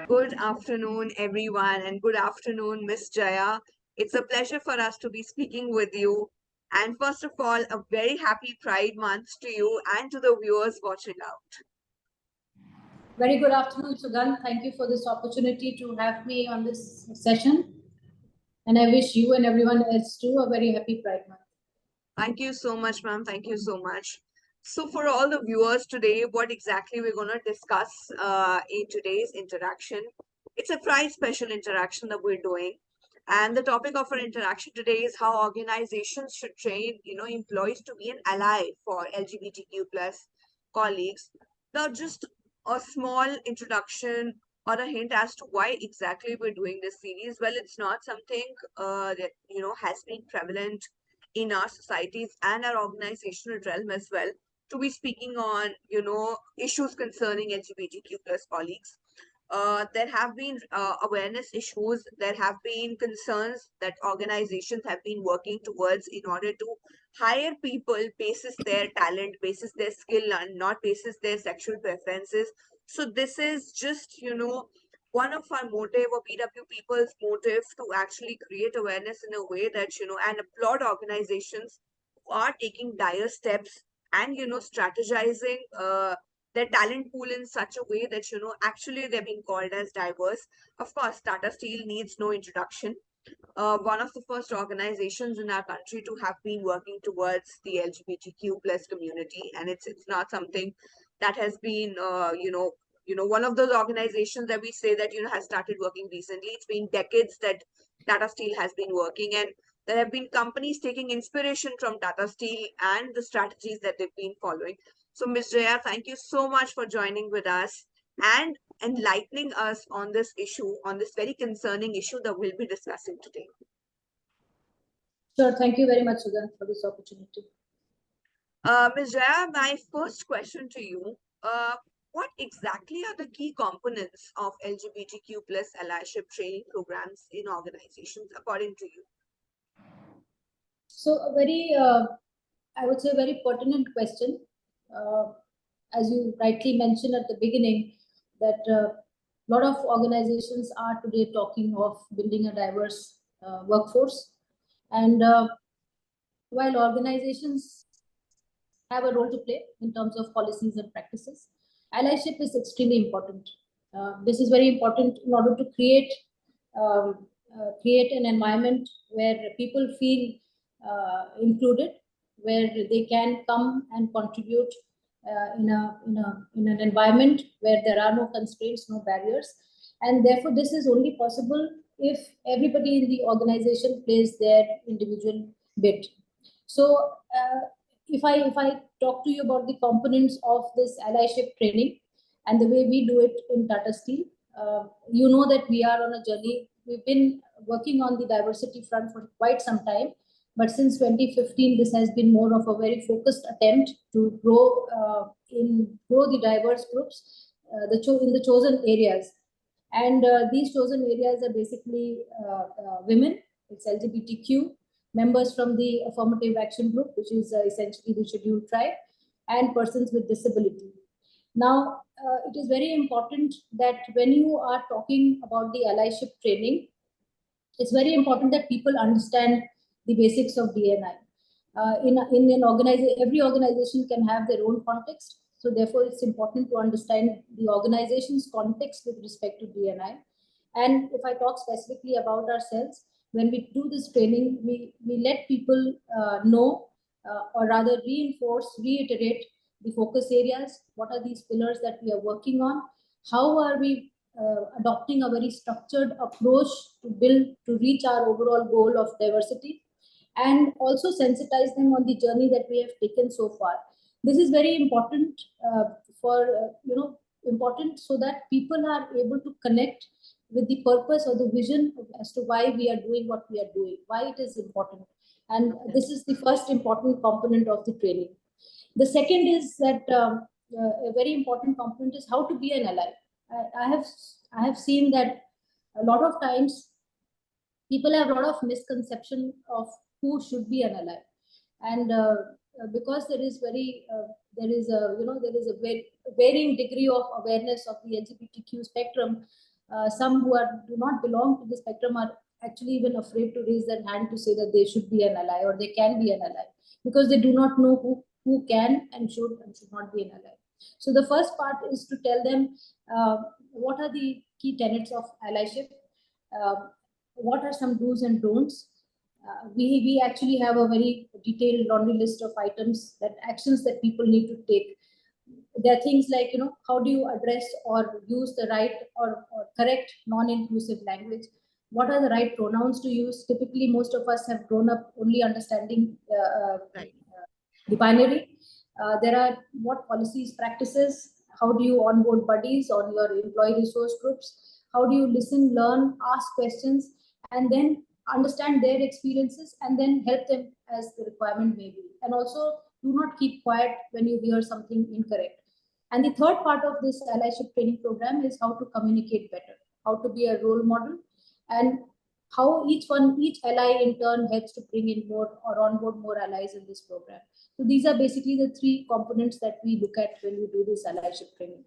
Good afternoon, everyone, and good afternoon, Miss Jaya. It's a pleasure for us to be speaking with you. And first of all, a very happy Pride Month to you and to the viewers watching out. Very good afternoon, Sugandh. Thank you for this opportunity to have me on this session. And I wish you and everyone else too a very happy Pride Month. Thank you so much, ma'am. Thank you so much. So, for all the viewers today, what exactly we're going to discuss in today's interaction? It's a Pride special interaction that we're doing. And the topic of our interaction today is how organizations should train, employees to be an ally for LGBTQ plus colleagues. Now, just a small introduction or a hint as to why exactly we're doing this series. Well, it's not something that has been prevalent in our societies and our organizational realm as well, to be speaking on issues concerning LGBTQ plus colleagues. There have been awareness issues, there have been concerns that organizations have been working towards in order to hire people basis their talent, basis their skill, and not basis their sexual preferences. So this is just one of our motive, or PW people's motive, to actually create awareness in a way that and applaud organizations who are taking dire steps and strategizing their talent pool in such a way that actually they're being called as diverse. Of course, Tata Steel needs no introduction. One of the first organizations in our country to have been working towards the LGBTQ plus community, and it's not something that has been one of those organizations that we say that has started working recently. It's been decades that Tata Steel has been working, and there have been companies taking inspiration from Tata Steel and the strategies that they've been following. So, Ms. Jaya, thank you so much for joining with us and enlightening us on this issue, on this very concerning issue that we'll be discussing today. Sure. Thank you very much, Sugandh, for this opportunity. Ms. Jaya, my first question to you, what exactly are the key components of LGBTQ plus allyship training programs in organizations, according to you? So a very, I would say, a very pertinent question. As you rightly mentioned at the beginning, that a lot of organizations are today talking of building a diverse workforce. And while organizations have a role to play in terms of policies and practices, allyship is extremely important. This is very important in order to create an environment where people feel included, where they can come and contribute in an environment where there are no constraints, no barriers, and therefore this is only possible if everybody in the organization plays their individual bit. So if I talk to you about the components of this allyship training and the way we do it in Tata Steel, you know that we are on a journey. We've been working on the diversity front for quite some time, but since 2015, this has been more of a very focused attempt to grow the diverse groups in the chosen areas. And these chosen areas are basically women, it's LGBTQ, members from the affirmative action group, which is essentially the scheduled tribe, and persons with disability. Now, it is very important that when you are talking about the allyship training, it's very important that people understand the basics of DNI. In an organization, every organization can have their own context. So therefore, it's important to understand the organization's context with respect to DNI. And if I talk specifically about ourselves, when we do this training, we let people know, or rather reinforce, reiterate the focus areas. What are these pillars that we are working on? How are we adopting a very structured approach to reach our overall goal of diversity, and also sensitize them on the journey that we have taken so far. This is very important important so that people are able to connect with the purpose or the vision as to why we are doing what we are doing, why it is important. And this is the first important component of the training. The second is that a very important component is how to be an ally. I have seen that a lot of times people have a lot of misconception of who should be an ally, and because there is a varying degree of awareness of the LGBTQ spectrum. Some who do not belong to the spectrum are actually even afraid to raise their hand to say that they should be an ally or they can be an ally, because they do not know who can and should not be an ally. So the first part is to tell them what are the key tenets of allyship, uh, what are some do's and don'ts. We actually have a very detailed laundry list of items, that actions that people need to take. There are things like, how do you address or use the right or correct non-inclusive language? What are the right pronouns to use? Typically, most of us have grown up only understanding Right. the binary. There are what policies, practices, how do you onboard buddies on your employee resource groups? How do you listen, learn, ask questions, and then understand their experiences and then help them as the requirement may be. And also, do not keep quiet when you hear something incorrect. And the third part of this allyship training program is how to communicate better, how to be a role model, and how each ally in turn helps to bring in more or onboard more allies in this program. So these are basically the three components that we look at when we do this allyship training.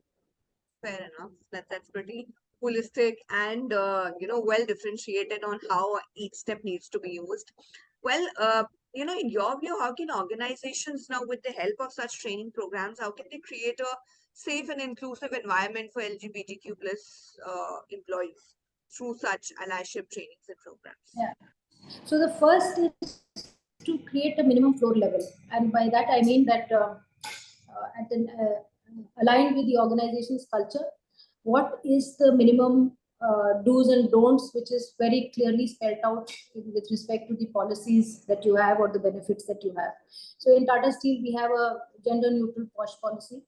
Fair enough. That's pretty holistic and well differentiated on how each step needs to be used. Well, in your view, how can organizations now, with the help of such training programs, how can they create a safe and inclusive environment for LGBTQ plus employees through such allyship trainings and programs? Yeah. So the first is to create a minimum floor level, and by that I mean that aligned with the organization's culture, what is the minimum do's and don'ts, which is very clearly spelled out with respect to the policies that you have or the benefits that you have. So in Tata Steel, we have a gender neutral POSH policy,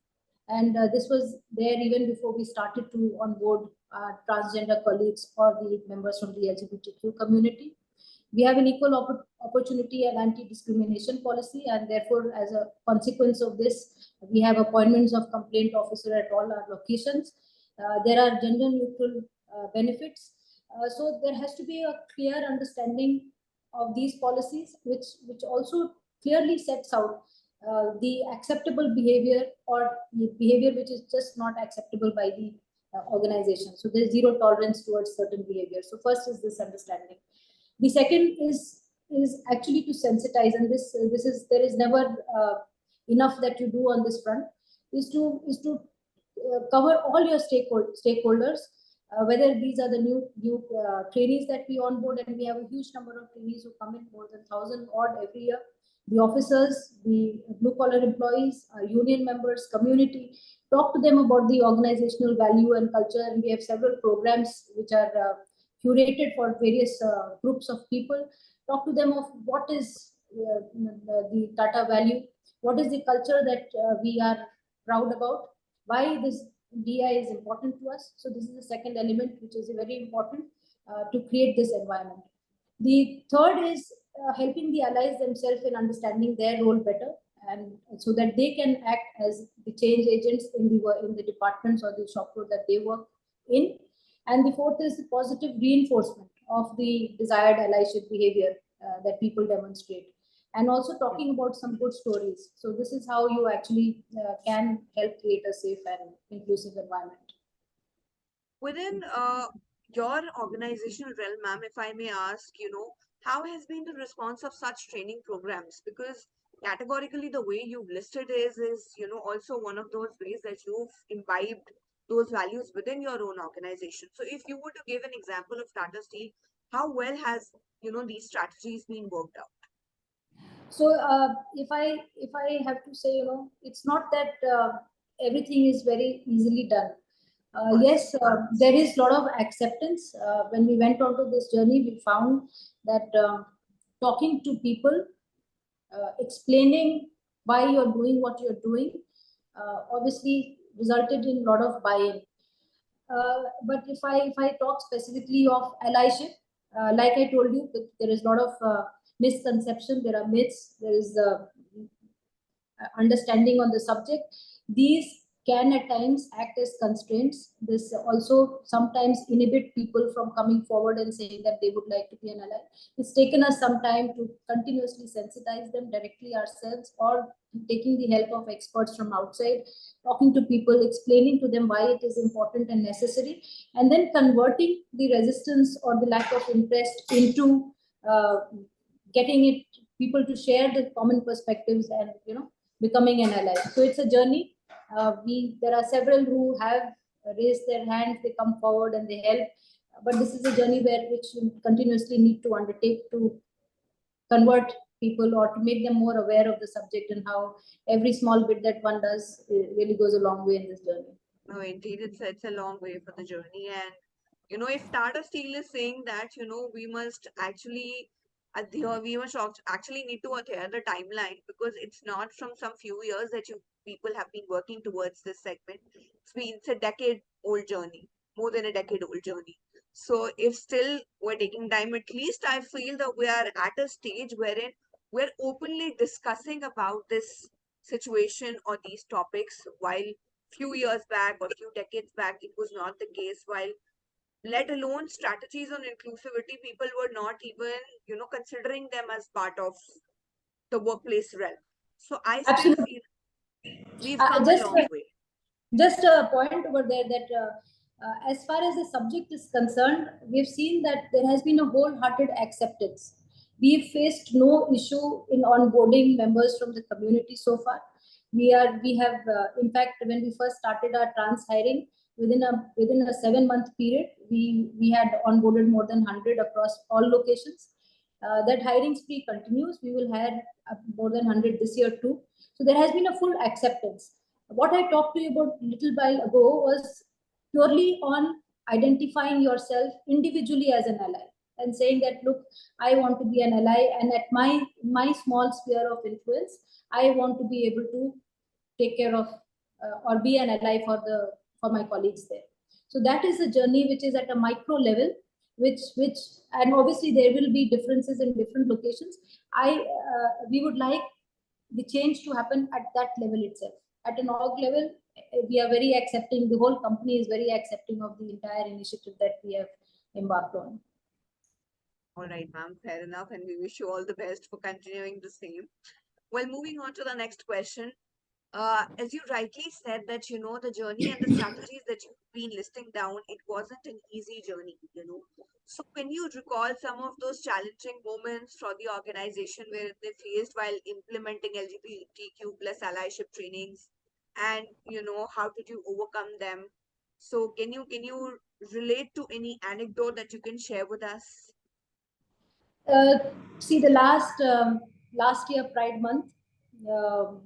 and this was there even before we started to onboard transgender colleagues or the members from the LGBTQ community. We have an equal opportunity and anti-discrimination policy, and therefore, as a consequence of this, we have appointments of complaint officer at all our locations. There are gender neutral benefits. So there has to be a clear understanding of these policies, which also clearly sets out the acceptable behavior or the behavior which is just not acceptable by the organization. So there's zero tolerance towards certain behavior. So first is this understanding. The second is actually to sensitize, and this is there is never enough that you do on this front. Is to cover all your stakeholders, whether these are the new trainees that we onboard, and we have a huge number of trainees who come in, more than 1,000 odd every year. The officers, the blue collar employees, union members, community. Talk to them about the organizational value and culture, and we have several programs which are curated for various groups of people. Talk to them of what is the Tata value, what is the culture that we are proud about, why this DI is important to us. So this is the second element, which is very important to create this environment. The third is helping the allies themselves in understanding their role better, and so that they can act as the change agents in the departments or the shop floor that they work in. And the fourth is the positive reinforcement of the desired allyship behavior that people demonstrate. And also talking about some good stories. So this is how you actually can help create a safe and inclusive environment. Within your organizational realm, ma'am, if I may ask, how has been the response of such training programs? Because categorically, the way you've listed is, also one of those ways that you've imbibed those values within your own organization. So if you were to give an example of Tata Steel, how well has, these strategies been worked out? So if I have to say, it's not that everything is very easily done. Of course. Yes, there is a lot of acceptance. When we went on to this journey, we found that talking to people, explaining why you're doing what you're doing, obviously resulted in a lot of buy-in. But if I talk specifically of allyship, like I told you, there is a lot of misconception. There are myths. There is understanding on the subject. These can at times act as constraints. This also sometimes inhibit people from coming forward and saying that they would like to be an ally. It's taken us some time to continuously sensitize them directly ourselves, or taking the help of experts from outside, talking to people, explaining to them why it is important and necessary, and then converting the resistance or the lack of interest into getting it people to share the common perspectives and becoming an ally. So it's a journey. There are several who have raised their hands, they come forward and they help, but this is a journey which we continuously need to undertake to convert people or to make them more aware of the subject, and how every small bit that one does really goes a long way in this journey. No, indeed, it's a long way for the journey. And if Tata Steel is saying that, we must actually adhere, we must actually need to adhere the timeline, because it's not from some few years that you people have been working towards this segment. It's a decade old journey, more than a decade old journey. So if still we're taking time, at least I feel that we are at a stage wherein we're openly discussing about this situation or these topics, while few years back or few decades back it was not the case. While let alone strategies on inclusivity, people were not even considering them as part of the workplace realm. So I still Absolutely. feel we've come a long way. Just a point over there that as far as the subject is concerned, we've seen that there has been a wholehearted acceptance. We've faced no issue in onboarding members from the community so far. We have in fact, when we first started our trans hiring, within a 7-month period, we had onboarded more than 100 across all locations. That hiring spree continues. We will hire more than 100 this year too. So there has been a full acceptance. What I talked to you about a little while ago was purely on identifying yourself individually as an ally and saying that, look, I want to be an ally, and at my small sphere of influence, I want to be able to take care of or be an ally for my colleagues there. So that is a journey which is at a micro level, which and obviously there will be differences in different locations. We would like the change to happen at that level itself. At an org level, we are very accepting. The whole company is very accepting of the entire initiative that we have embarked on. All right, ma'am, fair enough, and we wish you all the best for continuing the same. Well, moving on to the next question. As you rightly said that the journey and the strategies that you've been listing down, it wasn't an easy journey. So can you recall some of those challenging moments for the organization where they faced while implementing LGBTQ plus allyship trainings, and how did you overcome them? So can you relate to any anecdote that you can share with us? Uh, See, the last year Pride Month, um,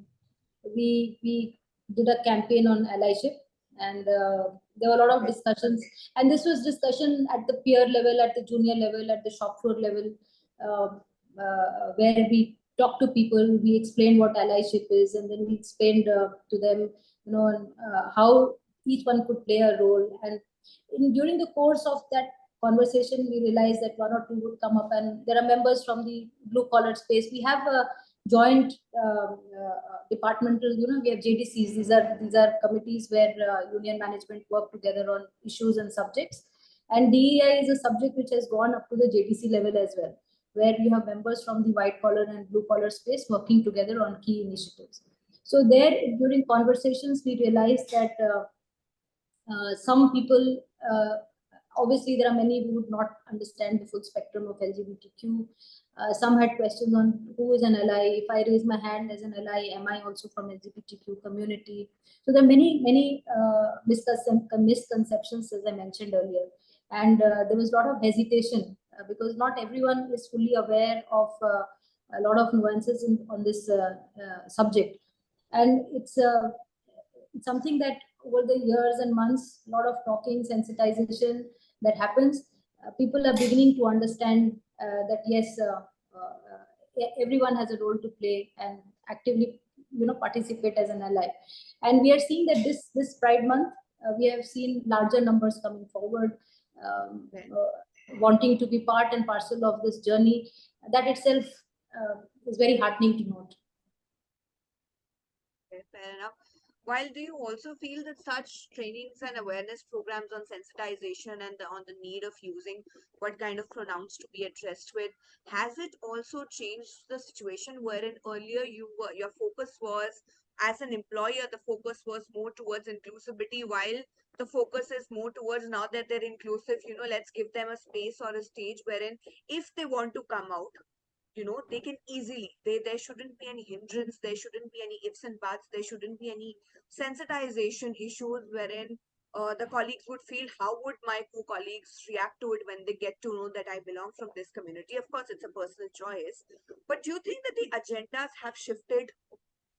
we did a campaign on allyship, and there were a lot of Okay. discussions. And this was discussion at the peer level, at the junior level, at the shop floor level, where we talked to people, we explained what allyship is, and then we explained to them, how each one could play a role. And during the course of that conversation, we realized that one or two would come up, and there are members from the blue collar space. We have a joint departmental, we have JDCs. These are committees where union management work together on issues and subjects. And DEI is a subject which has gone up to the JDC level as well, where you have members from the white collar and blue collar space working together on key initiatives. So there, during conversations, we realized that some people, obviously there are many who would not understand the full spectrum of LGBTQ. Some had questions on who is an ally. If I raise my hand as an ally, am I also from LGBTQ community? So there are many misconceptions, as I mentioned earlier. And there was a lot of hesitation because not everyone is fully aware of a lot of nuances on this subject. And it's something that over the years and months, a lot of talking, sensitization that happens. People are beginning to understand that yes, everyone has a role to play and actively, participate as an ally. And we are seeing that this Pride Month, we have seen larger numbers coming forward, Okay. wanting to be part and parcel of this journey. That itself is very heartening to note. Okay, fair enough. While do you also feel that such trainings and awareness programs on sensitization and on the need of using what kind of pronouns to be addressed with, has it also changed the situation wherein earlier your focus was as an employer, the focus was more towards inclusivity, while the focus is more towards now that they're inclusive, let's give them a space or a stage wherein if they want to come out, they can easily, there shouldn't be any hindrance, there shouldn't be any ifs and buts, there shouldn't be any sensitization issues wherein the colleagues would feel how would my co-colleagues react to it when they get to know that I belong from this community. Of course it's a personal choice, but do you think that the agendas have shifted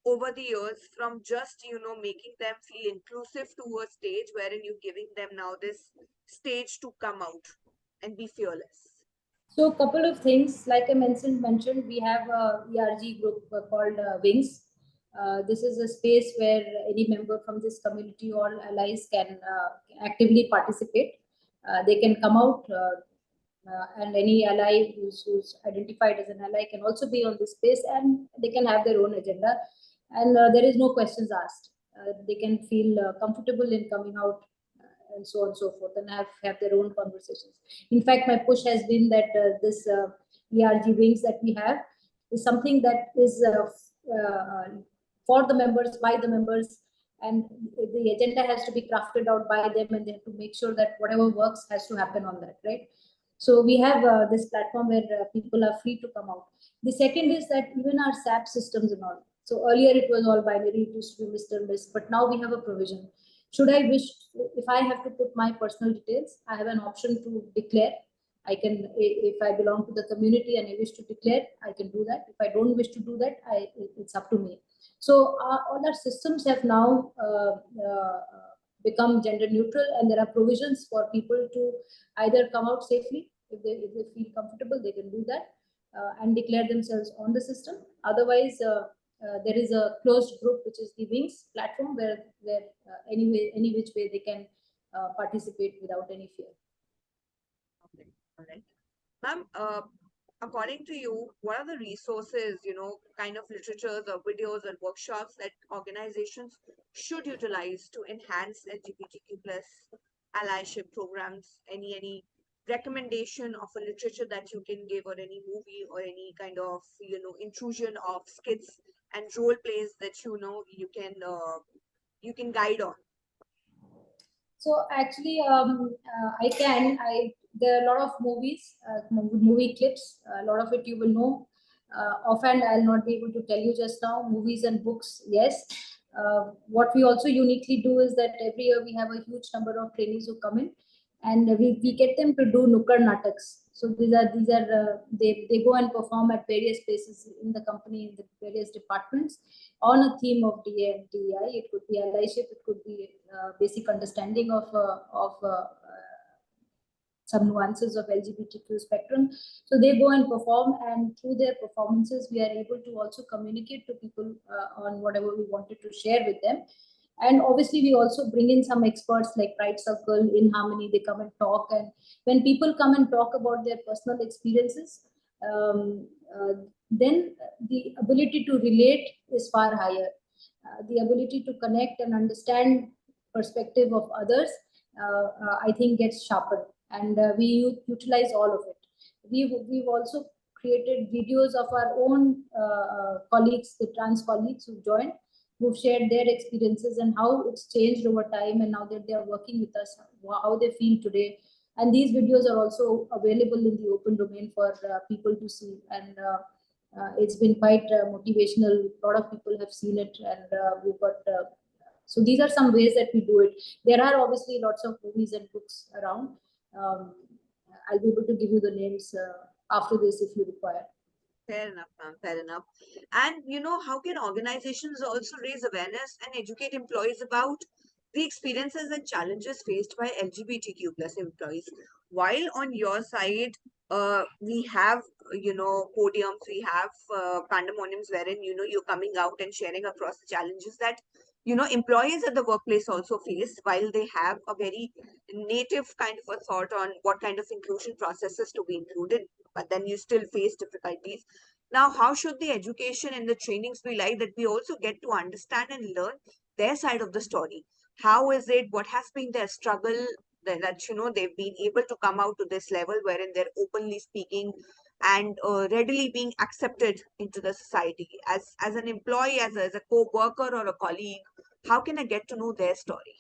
over the years from just making them feel inclusive to a stage wherein you're giving them now this stage to come out and be fearless? So, a couple of things, like I mentioned, we have a ERG group called Wings. This is a space where any member from this community or allies can actively participate. They can come out, and any ally who's identified as an ally can also be on this space, and they can have their own agenda. And there is no questions asked. They can feel comfortable in coming out, and so on and so forth, and have their own conversations. In fact, my push has been that this ERG wings that we have is something that is for the members, by the members, and the agenda has to be crafted out by them, and they have to make sure that whatever works has to happen on that, right? So we have this platform where people are free to come out. The second is that even our SAP systems and all. So earlier it was all binary, it used to be Mr. Miss, but now we have a provision. Should I wish, if I have to put my personal details, I have an option to declare. I can, if I belong to the community and I wish to declare, I can do that. If I don't wish to do that, it's up to me. So all our systems have now become gender neutral, and there are provisions for people to either come out safely. If they feel comfortable, they can do that and declare themselves on the system. Otherwise, there is a closed group, which is the Wings platform, where any which way they can participate without any fear. Okay. All right. Ma'am, according to you, what are the resources, kind of literatures or videos and workshops that organizations should utilize to enhance LGBTQ plus allyship programs? Any recommendation of a literature that you can give, or any movie, or any kind of intrusion of skits and role plays that you can guide on? So actually, I can. There are a lot of movies, movie clips. A lot of it you will know. Offhand, I'll not be able to tell you just now. Movies and books, yes. What we also uniquely do is that every year we have a huge number of trainees who come in, and we get them to do nukkad nataks. So these are they go and perform at various places in the company, in the various departments, on a theme of DA and DEI. It could be allyship, it could be basic understanding of some nuances of LGBTQ spectrum. So they go and perform, and through their performances, we are able to also communicate to people on whatever we wanted to share with them. And obviously, we also bring in some experts like Pride Circle, In Harmony. They come and talk, and when people come and talk about their personal experiences, um, then the ability to relate is far higher. The ability to connect and understand perspective of others, I think, gets sharpened, and we utilize all of it. We've also created videos of our own colleagues, the trans colleagues who joined, who've shared their experiences and how it's changed over time, and now that they are working with us, how they feel today. And these videos are also available in the open domain for people to see, and it's been quite motivational. A lot of people have seen it, and we've got so these are some ways that we do it. There are obviously lots of movies and books around. um, I'll be able to give you the names after this if you require. Fair enough, ma'am. Fair enough. And how can organizations also raise awareness and educate employees about the experiences and challenges faced by LGBTQ plus employees? While on your side, we have podiums, we have pandemoniums wherein you're coming out and sharing across the challenges that employees at the workplace also face, while they have a very native kind of a thought on what kind of inclusion processes to be included, but then you still face difficulties. Now, how should the education and the trainings be like that we also get to understand and learn their side of the story. How is it? What has been their struggle that they've been able to come out to this level wherein they're openly speaking and readily being accepted into the society as an employee, as a co-worker or a colleague. How can I get to know their story?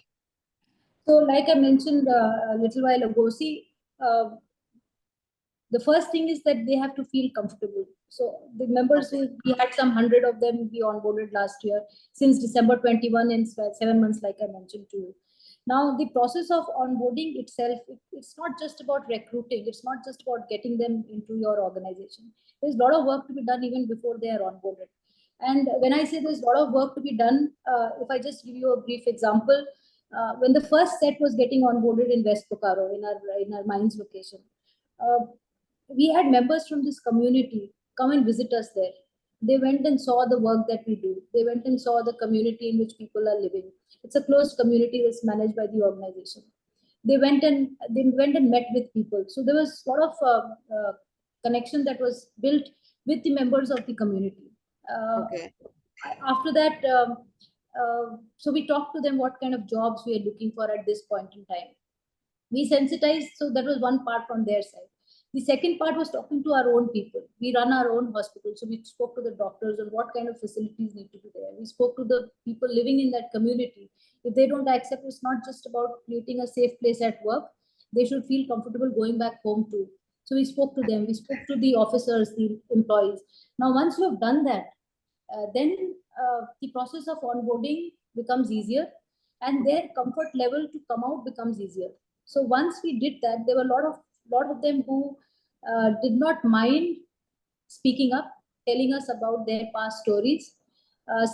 So, like I mentioned a little while ago, see, the first thing is that they have to feel comfortable. So the members Okay. who we had some 100 of them we onboarded last year since December 21 in 7 months, like I mentioned to you. Now the process of onboarding itself, it's not just about recruiting. It's not just about getting them into your organization. There's a lot of work to be done even before they are onboarded. And when I say there's a lot of work to be done, if I just give you a brief example, when the first set was getting onboarded in West Bokaro in our mines location, uh, we had members from this community come and visit us there. They went and saw the work that we do. They went and saw the community in which people are living. It's a closed community that's managed by the organization. They went and met with people. So there was a lot of connection that was built with the members of the community. Uh, Okay. After that, so we talked to them what kind of jobs we are looking for at this point in time. We sensitized, so that was one part from their side. The second part was talking to our own people. We run our own hospital, so we spoke to the doctors on what kind of facilities need to be there. We spoke to the people living in that community. If they don't accept, it's not just about creating a safe place at work. They should feel comfortable going back home too. So we spoke to them. We spoke to the officers, the employees. Now once you have done that, then the process of onboarding becomes easier, and their comfort level to come out becomes easier. So once we did that, there were a lot of them who did not mind speaking up, telling us about their past stories.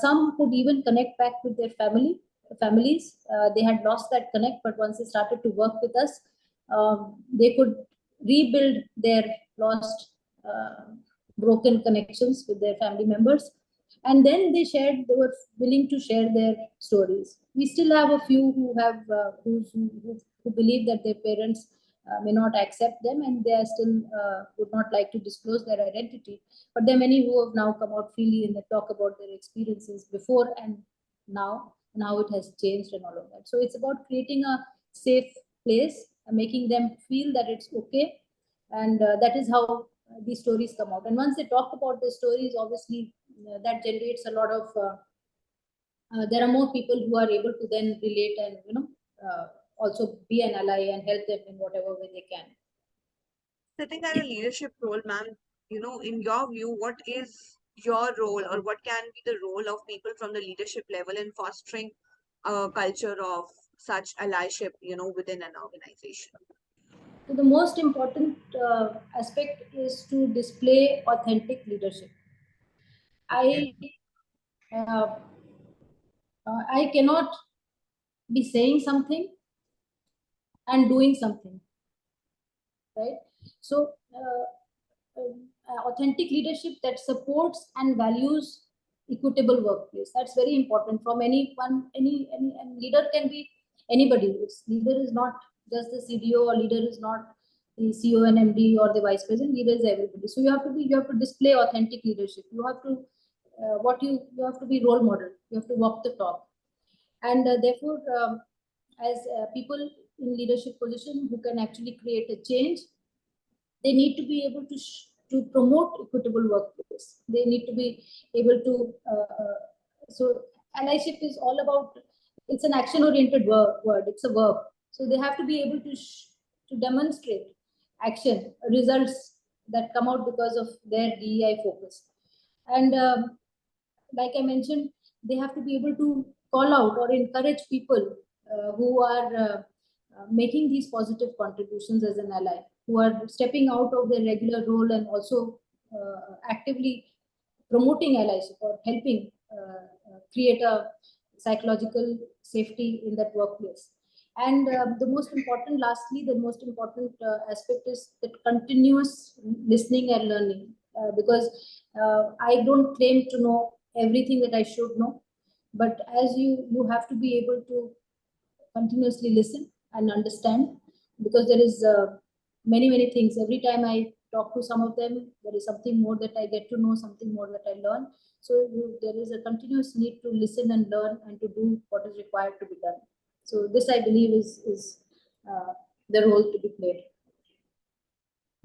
Some could even connect back with their families. They had lost that connect, but once they started to work with us, they could rebuild their lost, broken connections with their family members. And then they were willing to share their stories. We still have a few who have who believe that their parents may not accept them, and they are still would not like to disclose their identity. But there are many who have now come out freely and they talk about their experiences before and now, and how it has changed and all of that. So it's about creating a safe place, making them feel that it's okay, and that is how these stories come out. And once they talk about the stories, obviously that generates a lot of there are more people who are able to then relate and also be an ally and help them in whatever way they can. Sitting at a leadership role, ma'am, in your view, what is your role or what can be the role of people from the leadership level in fostering a culture of such allyship, within an organization? So the most important aspect is to display authentic leadership. Okay. I uh, I cannot be saying something and doing something, right? So authentic leadership that supports and values equitable workplace. That's very important from anyone. Any and leader can be anybody. Leader is not just the CDO, or leader is not the CEO and MD or the vice president. Leader is everybody. So you have to display authentic leadership. You have to you have to be role model. You have to walk the talk, and therefore, as people in leadership position who can actually create a change, they need to be able to promote equitable workplace. They need to be able to so allyship is all about, it's an action oriented word, it's a verb. So they have to be able to demonstrate action results that come out because of their DEI focus. And like I mentioned, they have to be able to call out or encourage people who are making these positive contributions as an ally, who are stepping out of their regular role and also actively promoting allyship or helping create a psychological safety in that workplace. And lastly, the most important aspect is that continuous listening and learning. Because I don't claim to know everything that I should know, but as you have to be able to continuously listen and understand, because there is many things. Every time I talk to some of them, there is something more that I get to know, something more that I learn. So there is a continuous need to listen and learn and to do what is required to be done. So this, I believe, is the role to be played.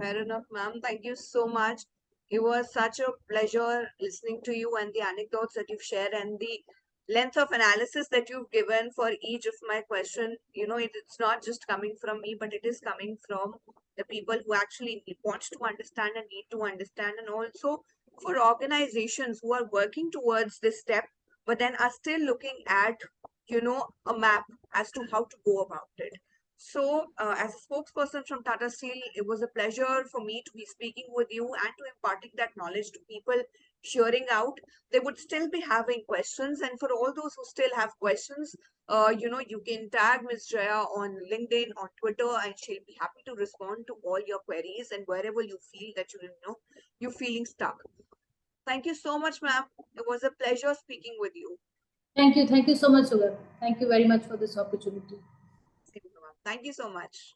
Fair enough, ma'am. Thank you so much. It was such a pleasure listening to you and the anecdotes that you've shared and the length of analysis that you've given for each of my question. It's not just coming from me, but it is coming from the people who actually want to understand and need to understand, and also for organizations who are working towards this step, but then are still looking at, a map as to how to go about it. So, as a spokesperson from Tata Steel, it was a pleasure for me to be speaking with you and to imparting that knowledge to people hearing out. They would still be having questions, and for all those who still have questions, you can tag Ms. Jaya on LinkedIn, on Twitter, and she'll be happy to respond to all your queries and wherever you feel that you're feeling stuck. Thank you so much, ma'am. It was a pleasure speaking with you. Thank you so much, Sugar. Thank you very much for this opportunity. Thank you so much.